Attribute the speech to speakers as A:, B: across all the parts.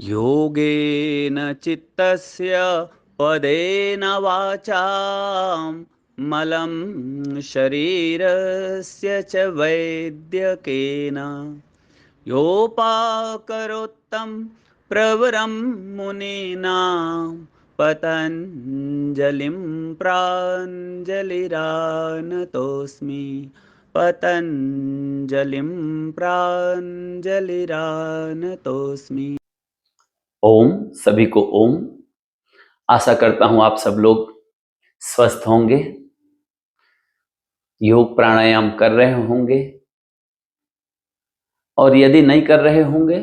A: योगेन चित्तस्य पदेन वाचां मलं शरीरस्य च वैद्यकेन योपाकरोत्तं प्रवरं मुनीनां पतञ्जलिं प्राञ्जलिरानतोऽस्मि। पतञ्जलिं प्राञ्जलिरानतोऽस्मि। ओम सभी को ओम। आशा करता हूं आप सब लोग स्वस्थ होंगे, योग प्राणायाम कर रहे होंगे, और यदि नहीं कर रहे होंगे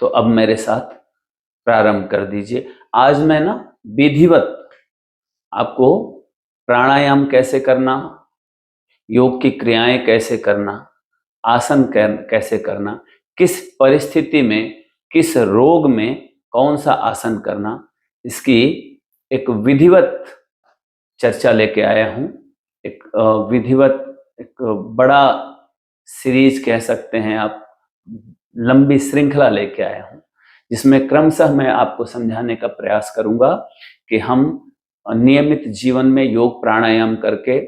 A: तो अब मेरे साथ प्रारंभ कर दीजिए। आज मैं विधिवत आपको प्राणायाम कैसे करना, योग की क्रियाएं कैसे करना, आसन कैसे करना, किस परिस्थिति में, किस रोग में कौन सा आसन करना, इसकी एक विधिवत चर्चा लेके आया हूं। एक विधिवत, एक बड़ा सीरीज कह सकते हैं आप, लंबी श्रृंखला लेके आया हूं, जिसमें क्रमशः मैं आपको समझाने का प्रयास करूंगा कि हम नियमित जीवन में योग प्राणायाम करके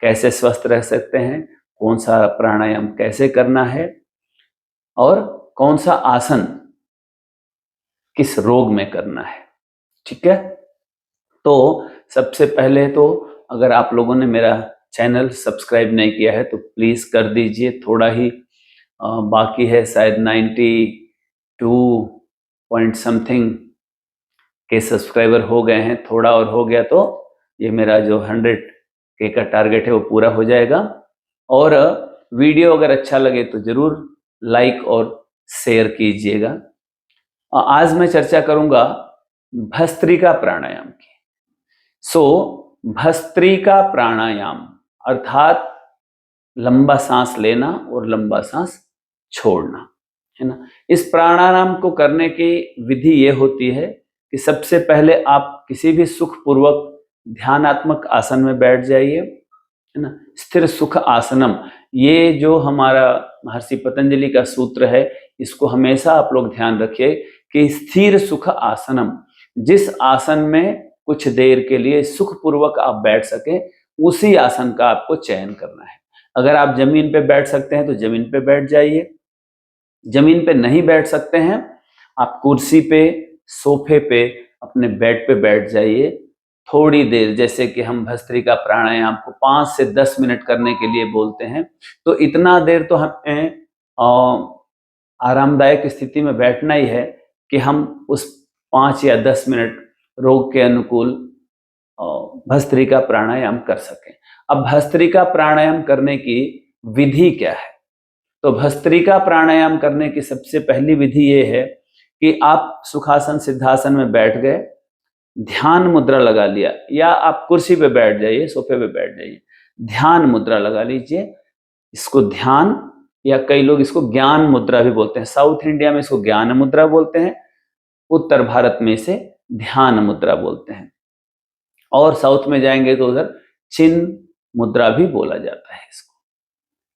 A: कैसे स्वस्थ रह सकते हैं, कौन सा प्राणायाम कैसे करना है, और कौन सा आसन किस रोग में करना है। ठीक है, तो सबसे पहले तो अगर आप लोगों ने मेरा चैनल सब्सक्राइब नहीं किया है तो प्लीज कर दीजिए। थोड़ा ही बाकी है, शायद 92 पॉइंट समथिंग के सब्सक्राइबर हो गए हैं। थोड़ा और हो गया तो ये मेरा जो 100K का टारगेट है वो पूरा हो जाएगा। और वीडियो अगर अच्छा लगे तो जरूर लाइक और शेयर कीजिएगा। आज मैं चर्चा करूंगा भस्त्रिका प्राणायाम की। भस्त्रिका प्राणायाम अर्थात लंबा सांस लेना और लंबा सांस छोड़ना, है ना। इस प्राणायाम को करने की विधि ये होती है कि सबसे पहले आप किसी भी सुखपूर्वक ध्यानात्मक आसन में बैठ जाइए, है ना। स्थिर सुख आसनम, ये जो हमारा महर्षि पतंजलि का सूत्र है, इसको हमेशा आप लोग ध्यान रखिए कि स्थिर सुख आसनम, जिस आसन में कुछ देर के लिए सुखपूर्वक आप बैठ सके, उसी आसन का आपको चयन करना है। अगर आप जमीन पे बैठ सकते हैं तो जमीन पे बैठ जाइए, जमीन पे नहीं बैठ सकते हैं आप कुर्सी पे, सोफे पे, अपने बेड पे बैठ जाइए। थोड़ी देर, जैसे कि हम भस्त्रिका प्राणायाम को 5 से 10 मिनट करने के लिए बोलते हैं, तो इतना देर तो हमें आरामदायक स्थिति में बैठना ही है कि हम उस 5 या 10 मिनट रोग के अनुकूल भस्त्रिका प्राणायाम कर सकें। अब भस्त्रिका प्राणायाम करने की विधि क्या है? तो भस्त्रिका प्राणायाम करने की सबसे पहली विधि ये है कि आप सुखासन सिद्धासन में बैठ गए, ध्यान मुद्रा लगा लिया, या आप कुर्सी पे बैठ जाइए, सोफे पे बैठ जाइए, ध्यान मुद्रा लगा लीजिए। इसको ध्यान, या कई लोग इसको ज्ञान मुद्रा भी बोलते हैं। साउथ इंडिया में इसको ज्ञान मुद्रा बोलते हैं, उत्तर भारत में इसे ध्यान मुद्रा बोलते हैं, और साउथ में जाएंगे तो उधर चिन्ह मुद्रा भी बोला जाता है इसको।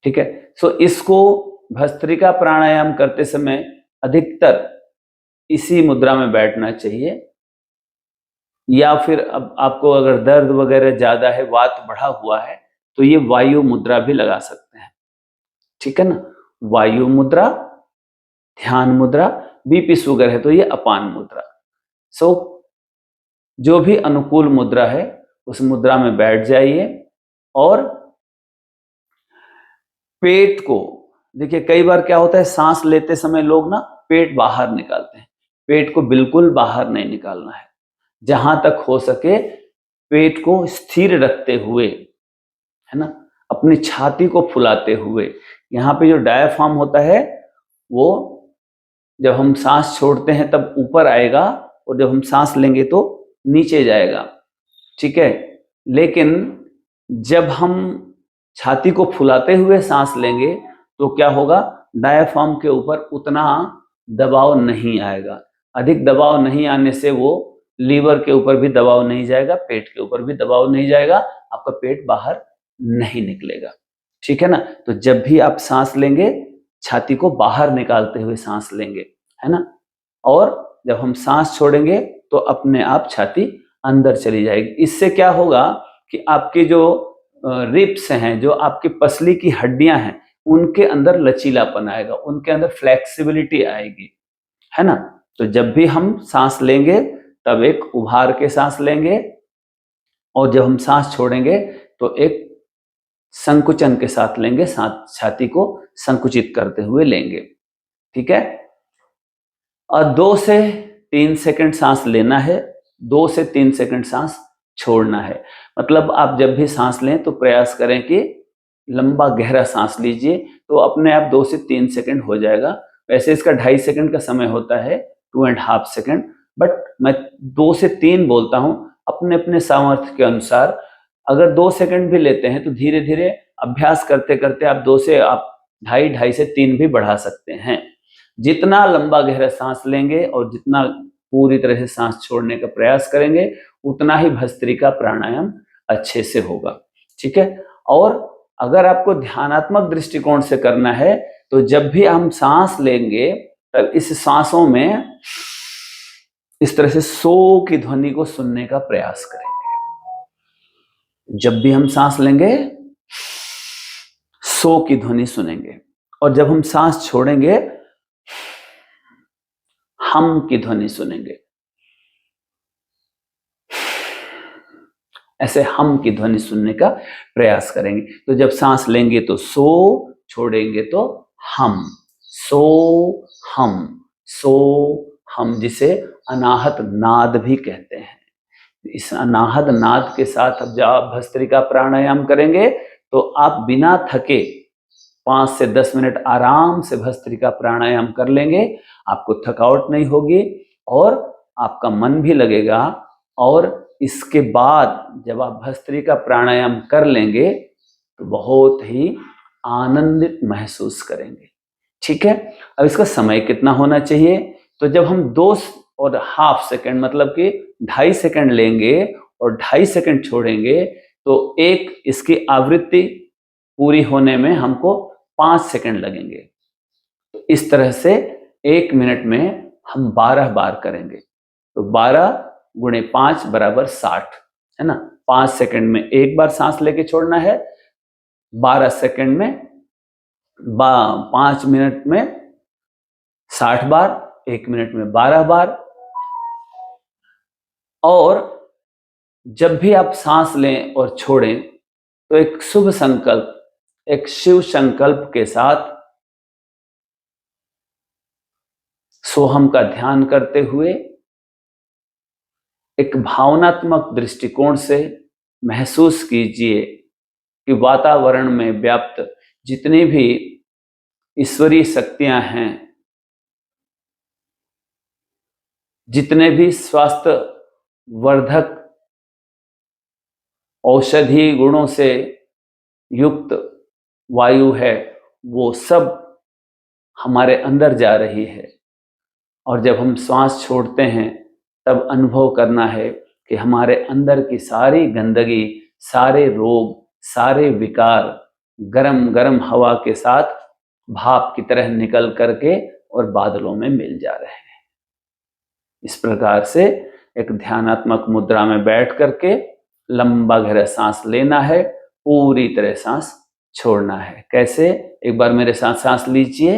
A: ठीक है, सो इसको भस्त्रिका प्राणायाम करते समय अधिकतर इसी मुद्रा में बैठना चाहिए, या फिर अब आपको अगर दर्द वगैरह ज्यादा है, वात बढ़ा हुआ है, तो ये वायु मुद्रा भी लगा सकते हैं। ठीक है ना, वायु मुद्रा, ध्यान मुद्रा, बीपी शुगर है तो ये अपान मुद्रा। सो जो भी अनुकूल मुद्रा है उस मुद्रा में बैठ जाइए, और पेट को, देखिए कई बार क्या होता है, सांस लेते समय लोग पेट बाहर निकालते हैं। पेट को बिल्कुल बाहर नहीं निकालना है, जहां तक हो सके पेट को स्थिर रखते हुए, है ना, अपनी छाती को फुलाते हुए। यहाँ पे जो डायफ्राम होता है वो जब हम सांस छोड़ते हैं तब ऊपर आएगा, और जब हम सांस लेंगे तो नीचे जाएगा। ठीक है, लेकिन जब हम छाती को फुलाते हुए सांस लेंगे तो क्या होगा, डायफ्राम के ऊपर उतना दबाव नहीं आएगा। अधिक दबाव नहीं आने से वो लीवर के ऊपर भी दबाव नहीं जाएगा, पेट के ऊपर भी दबाव नहीं जाएगा, आपका पेट बाहर नहीं निकलेगा। ठीक है ना, तो जब भी आप सांस लेंगे छाती को बाहर निकालते हुए सांस लेंगे, है ना, और जब हम सांस छोड़ेंगे तो अपने आप छाती अंदर चली जाएगी। इससे क्या होगा कि आपके जो रिब्स हैं, जो आपकी पसली की हड्डियां हैं, उनके अंदर लचीलापन आएगा, उनके अंदर फ्लेक्सिबिलिटी आएगी, है ना। तो जब भी हम सांस लेंगे तब एक उभार के सांस लेंगे, और जब हम सांस छोड़ेंगे तो एक संकुचन के साथ लेंगे, छाती को संकुचित करते हुए लेंगे। ठीक है। और 2 से 3 सेकंड सांस लेना है, 2 से 3 सेकंड सांस छोड़ना है। मतलब आप जब भी सांस लें तो प्रयास करें कि लंबा गहरा सांस लीजिए, तो अपने आप 2 से 3 सेकंड हो जाएगा। वैसे इसका 2.5 सेकंड का समय होता है, 2.5 सेकंड, बट मैं 2 से 3 बोलता हूं अपने अपने सामर्थ्य के अनुसार। अगर 2 सेकंड भी लेते हैं तो धीरे धीरे अभ्यास करते करते आप 2 से आप 2.5 से 3 भी बढ़ा सकते हैं। जितना लंबा गहरा सांस लेंगे और जितना पूरी तरह से सांस छोड़ने का प्रयास करेंगे, उतना ही भस्त्रिका प्राणायाम अच्छे से होगा। ठीक है। और अगर आपको ध्यानात्मक दृष्टिकोण से करना है तो जब भी हम सांस लेंगे तब इस सांसों में इस तरह से सो की ध्वनि को सुनने का प्रयास करेंगे। जब भी हम सांस लेंगे सो की ध्वनि सुनेंगे, और जब हम सांस छोड़ेंगे हम की ध्वनि सुनेंगे। ऐसे हम की ध्वनि सुनने का प्रयास करेंगे। तो जब सांस लेंगे तो सो, छोड़ेंगे तो हम, सो हम, सो हम, जिसे अनाहत नाद भी कहते हैं। इस अनाहत नाद के साथ अब जब आप भस्त्रिका प्राणायाम करेंगे तो आप बिना थके 5 से 10 मिनट आराम से भस्त्रिका प्राणायाम कर लेंगे। आपको थकावट नहीं होगी और आपका मन भी लगेगा, और इसके बाद जब आप भस्त्रिका प्राणायाम कर लेंगे तो बहुत ही आनंदित महसूस करेंगे। ठीक है। अब इसका समय कितना होना चाहिए? तो जब हम 2.5 सेकंड मतलब कि 2.5 सेकंड लेंगे और 2.5 सेकंड छोड़ेंगे तो एक इसकी आवृत्ति पूरी होने में हमको 5 सेकंड लगेंगे। तो इस तरह से 1 मिनट में हम 12 बार करेंगे। तो 12 गुणे 5 बराबर 60, है ना। 5 सेकंड में एक बार सांस लेके छोड़ना है, 12 सेकंड में 5 मिनट में 60 बार, 1 मिनट में 12 बार। और जब भी आप सांस लें और छोड़ें तो एक शुभ संकल्प, एक शिव संकल्प के साथ सोहम का ध्यान करते हुए एक भावनात्मक दृष्टिकोण से महसूस कीजिए कि वातावरण में व्याप्त जितनी भी ईश्वरीय शक्तियां हैं, जितने भी स्वास्थ्य वर्धक औषधि गुणों से युक्त वायु है, वो सब हमारे अंदर जा रही है। और जब हम श्वास छोड़ते हैं तब अनुभव करना है कि हमारे अंदर की सारी गंदगी, सारे रोग, सारे विकार गरम गरम हवा के साथ भाप की तरह निकल करके और बादलों में मिल जा रहे हैं। इस प्रकार से एक ध्यानात्मक मुद्रा में बैठ करके लंबा गहरा सांस लेना है, पूरी तरह सांस छोड़ना है। कैसे? एक बार मेरे साथ सांस लीजिए,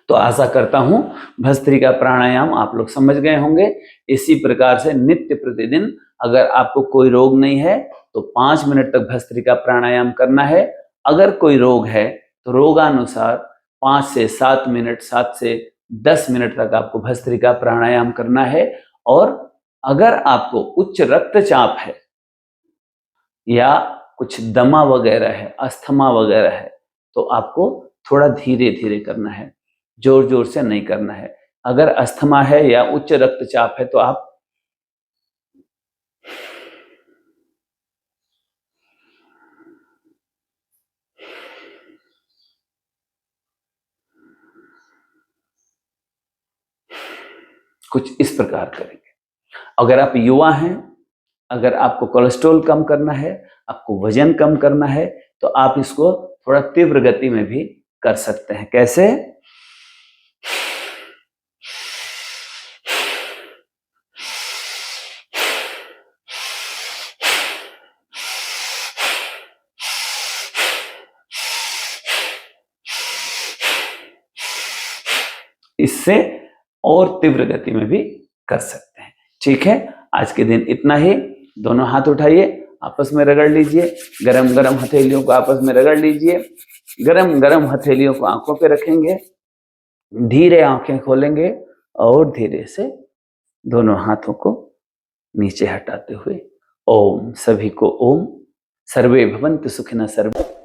A: तो आशा करता हूं भस्त्रिका प्राणायाम आप लोग समझ गए होंगे। इसी प्रकार से नित्य प्रतिदिन अगर आपको कोई रोग नहीं है तो 5 मिनट तक भस्त्रिका प्राणायाम करना है। अगर कोई रोग है तो रोगानुसार 5 से 7 मिनट, 7 से 10 मिनट तक आपको भस्त्रिका प्राणायाम करना है। और अगर आपको उच्च रक्तचाप है या कुछ दमा वगैरह है, अस्थमा वगैरह है, तो आपको थोड़ा धीरे धीरे करना है, जोर जोर से नहीं करना है। अगर अस्थमा है या उच्च रक्तचाप है तो आप कुछ इस प्रकार करेंगे। अगर आप युवा हैं, अगर आपको कोलेस्ट्रॉल कम करना है, आपको वजन कम करना है, तो आप इसको थोड़ा तीव्र गति में भी कर सकते हैं। कैसे? इससे और तीव्र गति में भी कर सकते हैं। ठीक है, आज के दिन इतना ही। दोनों हाथ उठाइए, आपस में रगड़ लीजिए। गरम गरम हथेलियों को आपस में रगड़ लीजिए। गरम गरम हथेलियों को आंखों पे रखेंगे, धीरे आंखें खोलेंगे और धीरे से दोनों हाथों को नीचे हटाते हुए ओम। सभी को ओम। सर्वे भवन्तु सुखिनः सर्वे